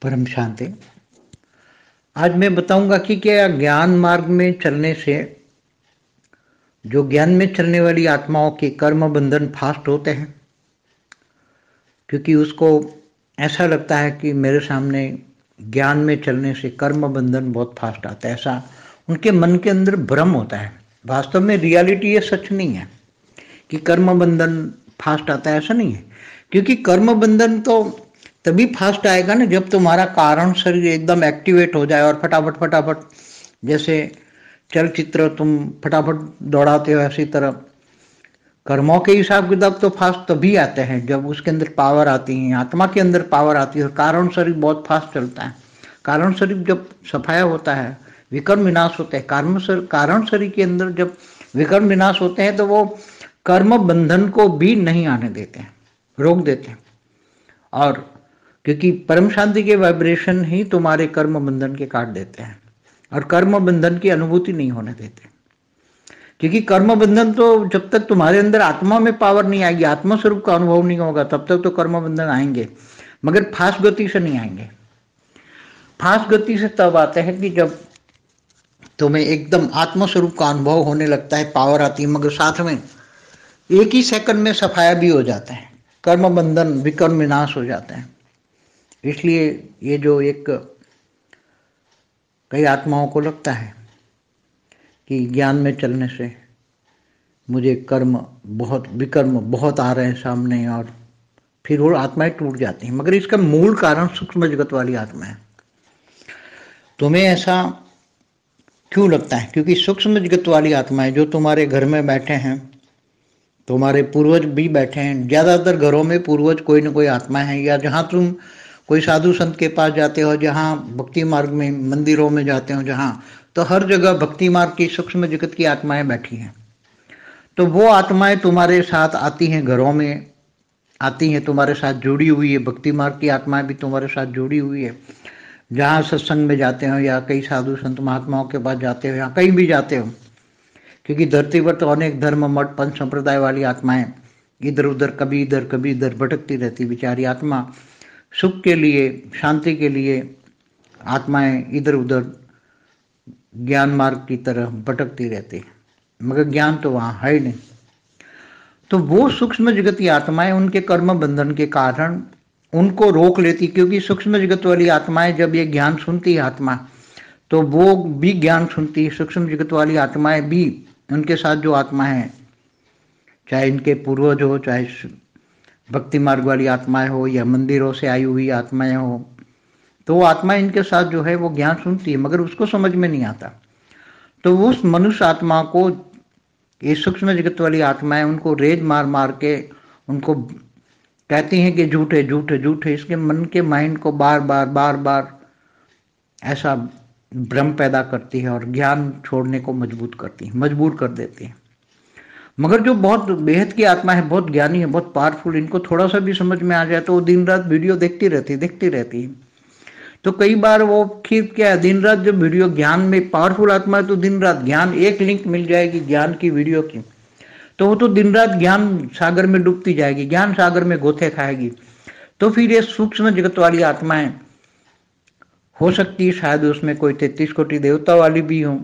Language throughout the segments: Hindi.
परम शांति। आज मैं बताऊंगा कि क्या ज्ञान मार्ग में चलने से जो ज्ञान में चलने वाली आत्माओं के कर्म बंधन फास्ट होते हैं, क्योंकि उसको ऐसा लगता है कि मेरे सामने ज्ञान में चलने से कर्म बंधन बहुत फास्ट आता है। ऐसा उनके मन के अंदर भ्रम होता है। वास्तव में रियलिटी ये सच नहीं है कि कर्म बंधन फास्ट आता है, ऐसा नहीं है। क्योंकि कर्म बंधन तो तभी फास्ट आएगा ना जब तुम्हारा कारण शरीर एकदम एक्टिवेट हो जाए और फटाफट फटाफट, जैसे चलचित्र तुम फटाफट दौड़ाते हो, ऐसी तरह कर्मों के हिसाब किताब तो फास्ट तभी आते हैं जब उसके अंदर पावर आती है, आत्मा के अंदर पावर आती है और कारण शरीर बहुत फास्ट चलता है। कारण शरीर जब सफाया होता है, विकर्म विनाश होते हैं, कारण शरीर के अंदर जब विकर्म विनाश होते हैं तो वो कर्म बंधन को भी नहीं आने देते हैं, रोक देते हैं। और क्योंकि परम शांति के वाइब्रेशन ही तुम्हारे कर्म बंधन के काट देते हैं और कर्म बंधन की अनुभूति नहीं होने देते। क्योंकि कर्म बंधन तो जब तक तुम्हारे अंदर आत्मा में पावर नहीं आएगी, आत्मा स्वरूप का अनुभव नहीं होगा, तब तक तो कर्म बंधन आएंगे, मगर फास्ट गति से नहीं आएंगे। फास्ट गति से तब आते हैं कि जब तुम्हें एकदम आत्मा स्वरूप का अनुभव होने लगता है, पावर आती है, मगर साथ में एक ही सेकंड में सफाया भी हो जाता है, कर्म बंधन विकर्म विनाश हो जाता है। इसलिए ये जो एक कई आत्माओं को लगता है कि ज्ञान में चलने से मुझे कर्म बहुत विकर्म बहुत आ रहे हैं सामने, और फिर वो आत्माएं टूट जाती हैं। मगर इसका मूल कारण सूक्ष्म जगत वाली आत्मा है। तुम्हें ऐसा क्यों लगता है? क्योंकि सूक्ष्म जगत वाली आत्माएं जो तुम्हारे घर में बैठे हैं, तुम्हारे पूर्वज भी बैठे हैं। ज़्यादातर घरों में पूर्वज कोई ना कोई आत्मा है, या जहाँ तुम कोई साधु संत के पास जाते हो, जहाँ भक्ति मार्ग में मंदिरों में जाते हो, जहाँ तो हर जगह भक्ति मार्ग की सूक्ष्म जगत की आत्माएं बैठी हैं। तो वो आत्माएं तुम्हारे साथ आती हैं, घरों में आती हैं, तुम्हारे साथ जुड़ी हुई है। भक्ति मार्ग की आत्माएं भी तुम्हारे साथ जुड़ी हुई है। जहाँ सत्संग में जाते हो या कई साधु संत महात्माओं के पास जाते हो या कहीं भी जाते हो, क्योंकि धरती पर तो अनेक धर्म मठ पंच संप्रदाय वाली आत्माएं इधर उधर कभी इधर भटकती रहती। बेचारी आत्मा सुख के लिए, शांति के लिए आत्माएं इधर उधर ज्ञान मार्ग की तरह भटकती रहती, मगर ज्ञान तो वहाँ है ही नहीं। तो वो सूक्ष्म जगत की आत्माएं उनके कर्म बंधन के कारण उनको रोक लेती। क्योंकि सूक्ष्म जगत वाली आत्माएं जब ये ज्ञान सुनती है आत्मा, तो वो भी ज्ञान सुनती है। सूक्ष्म जगत वाली आत्माएं भी, उनके साथ जो आत्मा है, चाहे इनके पूर्वज हो, चाहे भक्ति मार्ग वाली आत्माएं हो या मंदिरों से आई हुई आत्माएं हो, तो वो आत्मा इनके साथ जो है वो ज्ञान सुनती है, मगर उसको समझ में नहीं आता। तो उस मनुष्य आत्मा को ये सूक्ष्म जगत वाली आत्माएं उनको रेज मार मार के उनको कहती हैं कि झूठे झूठे झूठे। इसके मन के माइंड को बार बार ऐसा भ्रम पैदा करती है और ज्ञान छोड़ने को मजबूर कर देती है। मगर जो बहुत बेहद की आत्मा है, बहुत ज्ञानी है, बहुत पावरफुल, इनको थोड़ा सा भी समझ में आ जाए तो वो दिन रात वीडियो देखती रहती है। तो कई बार वो फिर क्या, दिन रात जब वीडियो, ज्ञान में पावरफुल आत्मा है तो दिन रात ज्ञान, एक लिंक मिल जाएगी ज्ञान की वीडियो की, तो वो तो दिन रात ज्ञान सागर में डूबती जाएगी, ज्ञान सागर में गोते खाएगी। तो फिर ये सूक्ष्म जगत वाली आत्माएं, हो सकती है शायद उसमें कोई 33 कोटि देवता वाली भी हो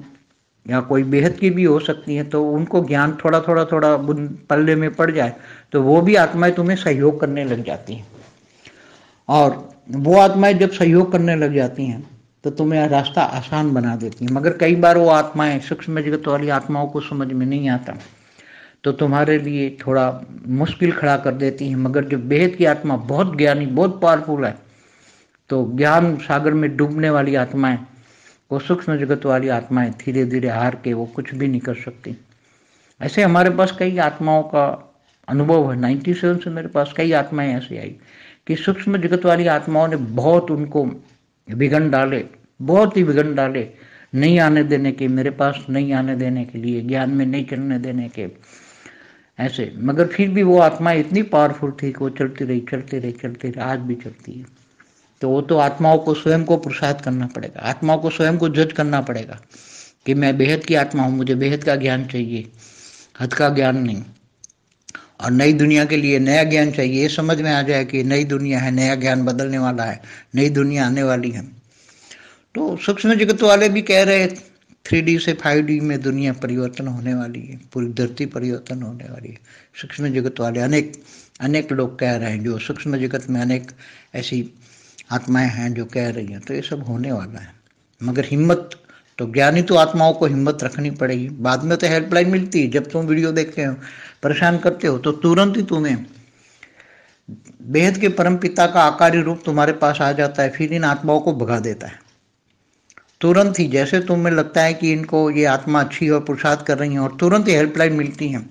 या कोई बेहद की भी हो सकती है, तो उनको ज्ञान थोड़ा पल्ले में पड़ जाए तो वो भी आत्माएं तुम्हें सहयोग करने लग जाती हैं। और वो आत्माएं जब सहयोग करने लग जाती हैं तो तुम्हें रास्ता आसान बना देती हैं। मगर कई बार वो आत्माएं, सूक्ष्म जगत वाली आत्माओं को समझ में नहीं आता, तो तुम्हारे लिए थोड़ा मुश्किल खड़ा कर देती हैं। मगर जो बेहद की आत्मा बहुत ज्ञानी, बहुत पावरफुल है, तो ज्ञान सागर में डूबने वाली आत्माएं, वो सूक्ष्म जगत वाली आत्माएं धीरे धीरे हार के वो कुछ भी नहीं कर सकती। ऐसे हमारे पास कई आत्माओं का अनुभव है। 97 से मेरे पास कई आत्माएं ऐसी आई कि सूक्ष्म जगत वाली आत्माओं ने बहुत उनको विघन डाले, बहुत ही विघन डाले, नहीं आने देने के, मेरे पास नहीं आने देने के लिए, ज्ञान में नहीं चलने देने के, ऐसे। मगर फिर भी वो आत्मा इतनी पावरफुल थी कि वो चलती रही, आज भी चलती है। तो वो तो आत्माओं को स्वयं को पुरुषार्थ करना पड़ेगा, आत्माओं को स्वयं को जज करना पड़ेगा कि मैं बेहद की आत्मा हूँ, मुझे बेहद का ज्ञान चाहिए, हद का ज्ञान नहीं। और नई दुनिया के लिए नया ज्ञान चाहिए, ये समझ में आ जाए कि नई दुनिया है, नया ज्ञान बदलने वाला है, नई दुनिया आने वाली है। तो सूक्ष्म जगत वाले भी कह रहे 3D से 5D में दुनिया परिवर्तन होने वाली है, पूरी धरती परिवर्तन होने वाली है। सूक्ष्म जगत वाले अनेक अनेक लोग कह रहे हैं, जो सूक्ष्म जगत में अनेक ऐसी आत्माएं हैं जो कह रही हैं, तो ये सब होने वाला है। मगर हिम्मत तो ज्ञानी तो आत्माओं को हिम्मत रखनी पड़ेगी। बाद में तो हेल्पलाइन मिलती है, जब तुम वीडियो देखते हो परेशान करते हो तो तुरंत ही तुम्हें बेहद के परम पिता का आकारी रूप तुम्हारे पास आ जाता है, फिर इन आत्माओं को भगा देता है तुरंत ही। जैसे तुम्हें लगता है कि इनको ये आत्मा अच्छी और पुरुषार्थ कर रही है, और तुरंत ही हेल्पलाइन मिलती है,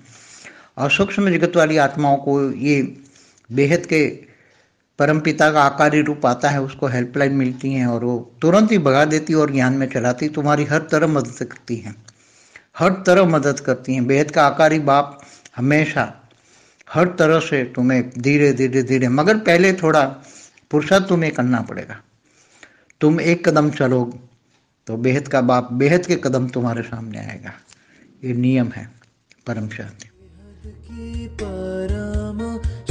और सूक्ष्म जगत वाली आत्माओं को ये बेहद के परमपिता का आकारी रूप आता है, उसको हेल्पलाइन मिलती हैं और वो तुरंत ही भगा देती है और ज्ञान में चलाती, तुम्हारी हर तरह मदद करती हैं, हर तरह मदद करती हैं। बेहद का आकारी बाप हमेशा हर तरह से तुम्हें धीरे धीरे धीरे, मगर पहले थोड़ा पुरुषार्थ तुम्हें करना पड़ेगा। तुम एक कदम चलो तो बेहद का बाप बेहद के कदम तुम्हारे सामने आएगा। ये नियम है। परम शांति। परम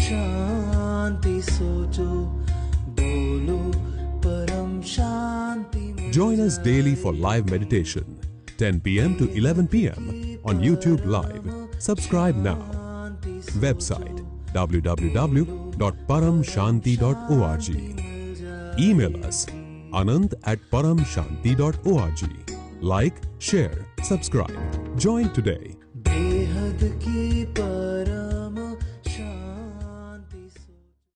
शांति सोचो, बोलो परम शांति। Join us daily for live meditation, 10 p.m. to 11 p.m. on YouTube Live. Subscribe now. Website www.paramshanti.org. Email us anand@paramshanti.org. Like, share, subscribe. Join today. बेहद की परम